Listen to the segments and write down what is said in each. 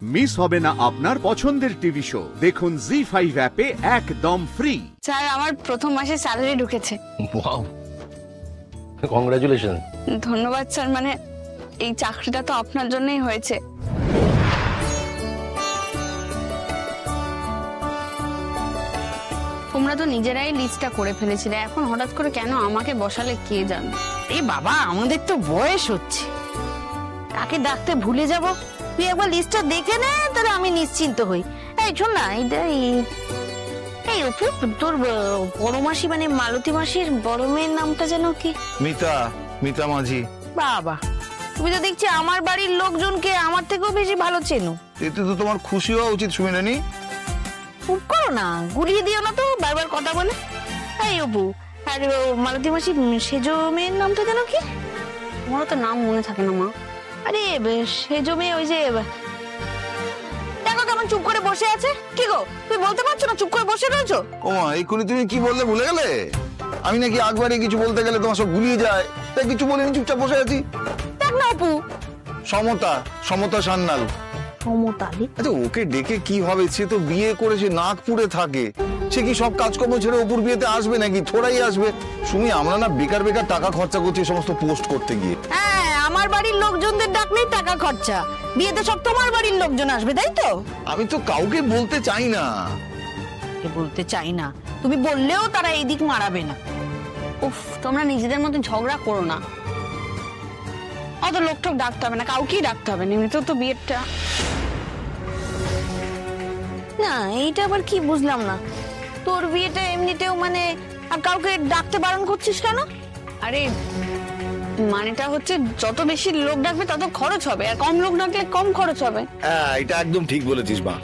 Miss হবে না আপনার পছন্দের টিভি শো। দেখুন জি5 অ্যাপে একদম ফ্রি। স্যার আমার প্রথম মাসে স্যালারি ঢুকেছে। Wow, congratulation. ধন্যবাদ স্যার, মানে এই চাকরিটা তো আপনার জন্যই হয়েছে। তোমরা তো নিজেরাই লিস্টটা করে ফেলেছিলে, এখন হঠাৎ করে কেন আমাকে বসালে কে জানে। এই বাবা, আমাদের তো বয়স হচ্ছে, তাকে ডাকতে ভুলে যাব। তুই একবার লিস্টটা দেখে নে, তাহলে আমি নিশ্চিন্ত হই। এই শোন না, এই অপু, তোর বড় মাসি মানে মালতী মাসির বড় মেয়ের নামটা যেন কি? মিতা মাঝি। বাবা, তুমি তো দেখছি আমার বাড়ির লোকজনকে আমার থেকেও বেশি ভালো চেনো। এতে তো তোমার খুশি হওয়া উচিত সুমিরানি। খুব করো না, গুলিয়ে দিও না তো বারবার কথা বলে। এই অপু, আর মালতী মাসি সেজ মেয়ের নামটা যেন কি? আমারও তো নাম মনে থাকে না মা। আরে সেজ মেয়ে, ওই যে দেখো কেমন চুপ করে বসে আছে। কি গো, তুমি বলতে পারছো না? চুপ করে বসে রয়েছো। ও মা, এক্ষুনি তুমি কি বললে ভুলে গেলে? আমি নাকি একবারে কিছু বলতে গেলে তোমার সব গুলিয়ে যায়, তাই কিছু বলিনি, চুপচাপ বসে আছি। দেখ না অপু, সমতা সান্যাল। আচ্ছা, ওকে ডেকে কি হবে? সে তো বিয়ে করেছে, নাগপুরে থাকে। সে কি সব কাজকর্ম ছেড়ে অপুর বিয়েতে আসবে নাকি? থোড়াই আসবে। শুনি আমরা না বেকার টাকা খরচা করছি সমস্ত পোস্ট করতে গিয়ে। হ্যাঁ, আমার বাড়ির লোকজনদের ডাকলেই টাকা খরচা, বিয়েতে সব তোমার বাড়ির লোকজন আসবে, তাই তো? আমি তো কাউকে বলতে চাই না। বলতে চাই না, তুমি বললেও তারা এই দিক মারাবে না। উফ, তোমরা নিজেদের মধ্যে ঝগড়া করো না। অত লোক টোক ডাকতে হবে না, কাউকেই ডাকতে হবে না, এমনিতেও তো বিয়েটা। না, এইটা আবার কি বুঝলাম না। তোর বিয়েটা এমনিতেও মানে, আর কাউকে ডাকতে বারণ করছিস কেন? আরে মানেটা হচ্ছে যত বেশি লোক ডাকবে তত খরচ হবে, আর কম লোক ডাকলে কম খরচ হবে। হ্যাঁ, এটা একদম ঠিক বলেছিস মা।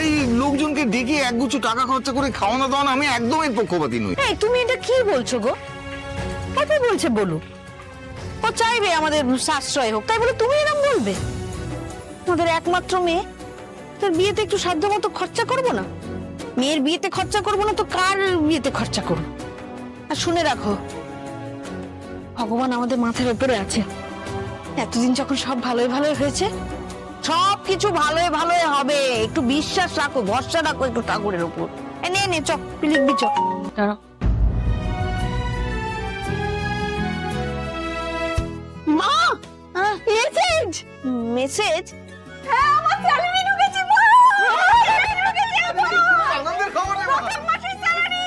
এই লোকজনকে ডেকে একগুচ্ছ টাকা খরচা করে খাওয়ানো দাওয়ানো আমি একদমই পক্ষপাতী নই। এই তুমি এটা কি বলছো গো? কত বলছে বলো? ও চাইবে আমাদের সাশ্রয় হোক, তাই বলে তুমি এরকম বলবে? আমাদের একমাত্র মেয়ে, তোর বিয়েতে একটু সাধ্য মতো খরচা করবো না? মেয়ের বিয়েতে খরচা করবো না তো কার বিয়েতে খরচা করবো? আর শুনে রাখো, ভগবান আমাদের মাথার উপরে আছে। এতদিন যখন সব ভালোই ভালোই হয়েছে, সবকিছু ভালোই ভালোই হবে। একটু বিশ্বাস রাখো, ভরসা রাখো একটু ঠাকুরের উপর। নে চক, লিখবি চক। মা, মেসেজ। মেসেজ? হ্যাঁ, আমার স্যালারি ঢুকেছে। মা, স্যালারি ঢুকেছে। আনন্দের খবর রে মা। মাসের স্যালারি।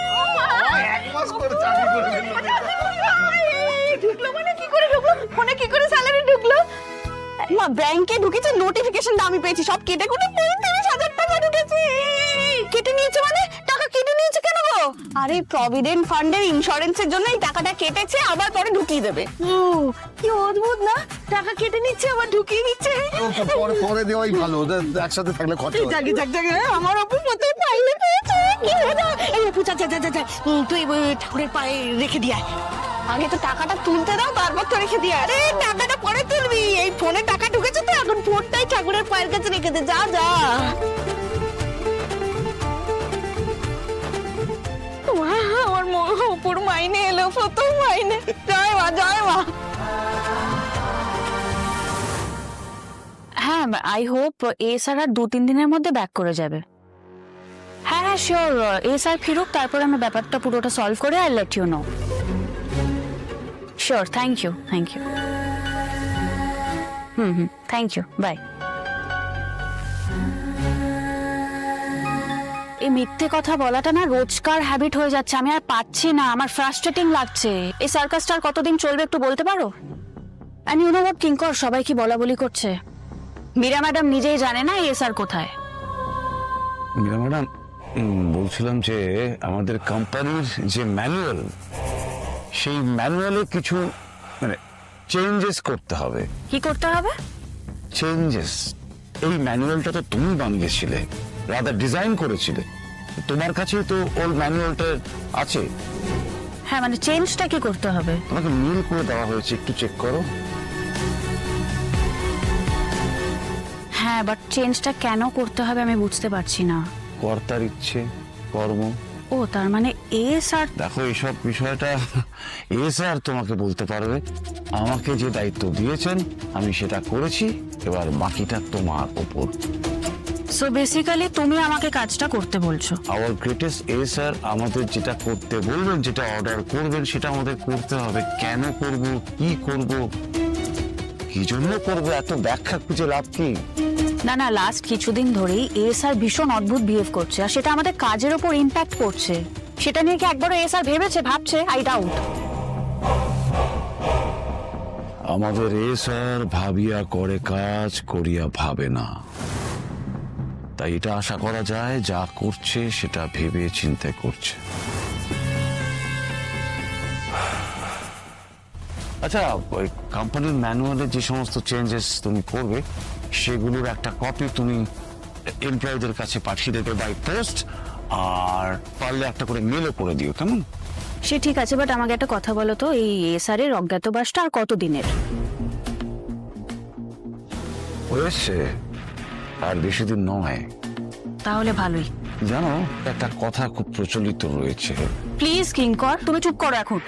এক মাস করে চাকরি করে দিল। ঢুকলো মানে কি করে ঢুকলো? ফোনে কি করে স্যালারি ঢুকলো? মা, ব্যাংকে ঢুকেছে, নোটিফিকেশনটা আমি পেয়েছি, সব কেটে কুটে ৩০,০০০ টাকা ঢুকেছে। কেটে নিয়েছে মানে? টাকা কেটে নিয়েছে কেন গো? আরে প্রভিডেন্ট ফান্ডের ইন্স্যুরেন্সের জন্য এই টাকাটা কেটেছে, আবার পরে ঢুকিয়ে দেবে। ও কি অদ্ভুত না, টাকা কেটে নিচ্ছে আবার ঢুকিয়ে দিচ্ছে। পরে দেওয়াই ভালো, একসাথে থাকলে খরচা হবে। জাগে আমার অপু মতে পাইলে পেয়েছে। কি হলো? এই অপু, যা তুই ঠাকুরের পায়ে রেখে দিয়ে আয়। আগে তো টাকাটা তুলতে দাও, তারপর তো রেখে দিয়ে। আরে টাকাটা পরে তুলবি, এই ফোনে টাকা ঢুকেছে তো, এখন ফোনটাই ঠাকুরের পায়ের কাছে রেখে দে। যা আমার অপুর মাইনে এলো, প্রথম মাইনে। জয় মা। হ্যাঁ, আই হোপ এ স্যার আর 2-3 দিনের মধ্যে ব্যাক করে যাবে। হ্যাঁ শিওর, এ স্যার ফিরুক, তারপর আমি ব্যাপারটা পুরোটা সলভ করে I let you know. Sure, thank you. Thank you, bye. এই মিথ্যে কথা বলাটা না রোজকার হ্যাবিট হয়ে যাচ্ছে, আমি আর পাচ্ছি না, আমার ফ্রাস্ট্রেটিং লাগছে। এই সার্কাসটা আর কতদিন চলবে একটু বলতে পারো? এন্ড ইউ নো হোয়াট কিঙ্কর, সবাই কি বলা করছে, মীরা ম্যাডাম নিজেই জানে না এ স্যার কোথায়। মীরা ম্যাডাম, বলছিলাম যে আমাদের কোম্পানির যে ম্যানুয়াল, সেই ম্যানুয়ালে কিছু মানে চেঞ্জেস করতে হবে। কি করতে হবে? চেঞ্জেস? এই ম্যানুয়ালটা তো তুমি বানিয়েছিলে, রাদা ডিজাইন করেছিলে, তোমার কাছেই তো ওল্ড ম্যানুয়ালটা আছে। হ্যাঁ, মানে চেঞ্জটা কি করতে হবে? তোমাকে মেল করে দেওয়া হয়েছে, একটু চেক করো। হ্যাঁ, বাট চেঞ্জটা কেন করতে হবে আমি বুঝতে পারছি না। কর্তার ইচ্ছে কর্ম। ও, তার মানে এ স্যার। দেখো, এইসব বিষয়টা এ স্যার তোমাকে বলতে পারবে। আমাকে যে দায়িত্ব দিয়েছেন আমি সেটা করেছি, এবার বাকিটা তোমার উপর। সো বেসিক্যালি তুমি আমাকে কাজটা করতে বলছো। আওয়ার গ্রেটেস্ট এ স্যার আমাদের যেটা করতে বলবেন, যেটা অর্ডার করবেন সেটা আমাদের করতে হবে। কেন করব, কি করব, কি জন্য করব, এত ব্যাখ্যা খুঁজে লাভ কি? না না, লাস্ট কিছুদিন ধরেই এসআর ভীষণ অদ্ভুত বিহেভ করছে, আর সেটা আমাদের কাজের উপর ইম্প্যাক্ট করছে। সেটা নিয়ে কি একবারও এসআর ভাবছে? I doubt. আমাদের এ স্যার ভাবিয়া করে কাজ, করিয়া ভাবে না। তাই এটা আশা করা যায় যা করছে সেটা ভেবে চিন্তে করছে। আচ্ছা, ওই কোম্পানির ম্যানুয়ালে যে সমস্ত চেঞ্জেস তুমি করবে সেগুলোর একটা কপি তুমি এমপ্লয়ীদের কাছে পাঠিয়ে দেবে বাই পোস্ট, আর পারলে একটা করে মেলও করে দিও, কেমন? সে ঠিক আছে, বাট আমাকে একটা কথা বলো তো, এই এসআর এর অজ্ঞাতবাসটা আর কতদিনের? হয়েছে আর বেশি দিন নয়। তাহলে ভালোই। জানো, একটা কথা খুব প্রচলিত রয়েছে। প্লিজ কিঙ্কর, তুমি চুপ করো এখন।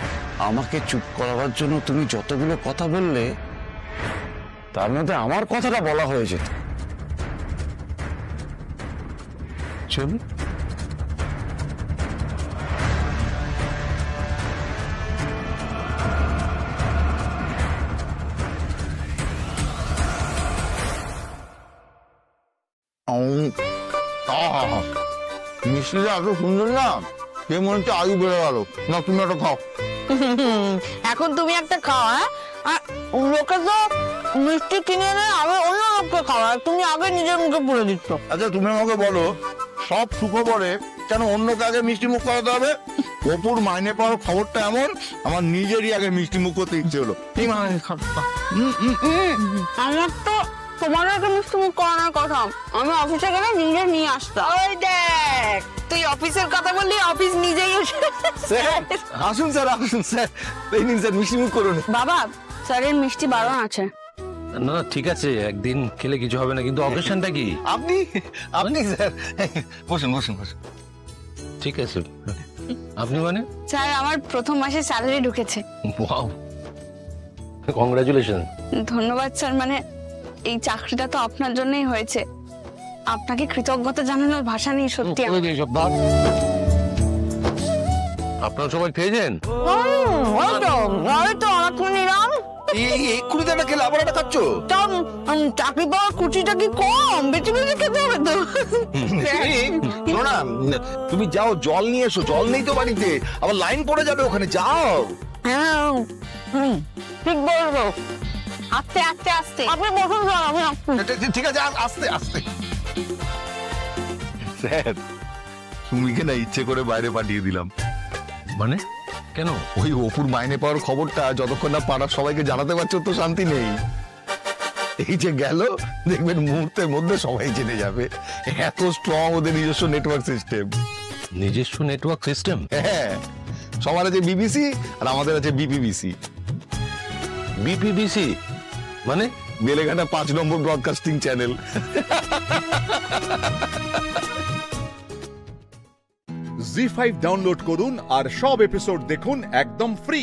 আমাকে চুপ করাবার জন্য তুমি যতগুলো কথা বললে তার মধ্যে আমার কথাটা বলা হয়ে যেত। চল। মিষ্টিটা এত সুন্দর না, সে মনে হচ্ছে আয়ু বেড়ে গেল। না, তুমি একটা খাও। এখন তুমি একটা খাও। হ্যাঁ, আর লোকে তো মিষ্টি কিনে নেয়, আমি অন্য লোককে খাওয়া, তুমি আগে নিজের মুখে পুড়ে দিচ্ছ। আচ্ছা, তুমি আমাকে বলো, সব সুখবরে কেন অন্যকে আগে মিষ্টি মুখ করাতে হবে? অপুর মাইনে পাওয়ার খবরটা এমন, আমার নিজেরই আগে মিষ্টি মুখ করতে ইচ্ছে হলো। আমার তো তোমার একটা মিষ্টি মুখ করানোর কথা, আমি অফিসে গেলে নিজে নিয়ে আসতাম। ওই দেখ, তুই অফিসের কথা বললি, অফিস নিজেই আসুন স্যার, আসুন স্যার, এই নিন স্যার, মিষ্টি মুখ করুন। বাবা, স্যারের মিষ্টি বারণ আছে। না ঠিক আছে, একদিন খেলে কিছু হবে না, কিন্তু অকেশনটা কি? আপনি আপনি স্যার বসুন বসুন বসুন। ঠিক আছে, আপনি মানে? স্যার, আমার প্রথম মাসে স্যালারি ঢুকেছে। Wow, congratulation. ধন্যবাদ স্যার, মানে এই চাকরিটা তো আপনার জন্যই হয়েছে, আপনাকে কৃতজ্ঞতা জানানোর ভাষা নেই সত্যি। আপনারা সবাই খেয়েছেন? চাকরি পাওয়ার কুচিটা কি কম? বেশি বেশি খেতে হবে তো। তুমি যাও, জল নিয়ে এসো। জল নেই তো বাড়িতে, আবার লাইন পড়ে যাবে ওখানে। যাও। হ্যাঁ, ঠিক বলবো। আস্তে আস্তে আস্তে আপনি বসুন স্যার, আমি ঠিক আছে, আস্তে আস্তে। স্যার, সুমিকে না ইচ্ছে করে বাইরে পাঠিয়ে দিলাম। মানে কেন? ওই অপুর মাইনে পাওয়ার খবরটা যতক্ষণ না পাড়ার সবাইকে জানাতে পারছো তো শান্তি নেই। এই যে গেল, দেখবেন মুহূর্তের মধ্যে সবাই জেনে যাবে। এত স্ট্রং ওদের নিজস্ব নেটওয়ার্ক সিস্টেম। নিজস্ব নেটওয়ার্ক সিস্টেম? হ্যাঁ, সবার আছে বিবিসি আর আমাদের আছে বিপিবিসি। বিপিবিসি মানে? বেলেঘাটা 5 নম্বর ব্রডকাস্টিং চ্যানেল। জি5 ডাউনলোড করুন আর সব এপিসোড দেখুন একদম ফ্রি।